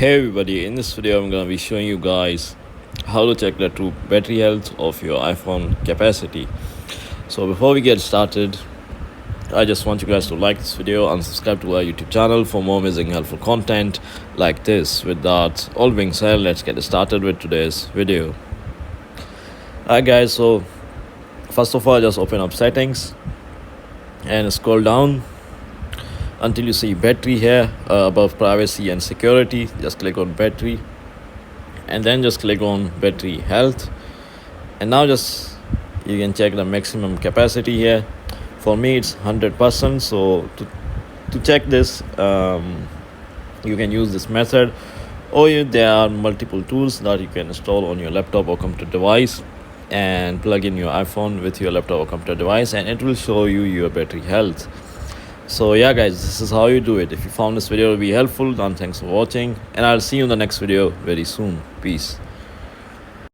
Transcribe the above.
Hey everybody, in this video I'm going to be showing you guys how to check the true battery health of your iPhone capacity. So before we get started, I just want you guys to like this video and subscribe to our YouTube channel for more amazing helpful content like this. With that all being said, let's get started with today's video. Alright guys, so first of all just open up settings and scroll down until you see battery here above privacy and security. Just click on battery and then just click on battery health, and now just you can check the maximum capacity here. For me it's 100%, so to check this you can use this method, or there are multiple tools that you can install on your laptop or computer device and plug in your iPhone with your laptop or computer device, and it will show you your battery health. So yeah guys, this is how you do it. If you found this video to be helpful, then thanks for watching, and I'll see you in the next video very soon. Peace.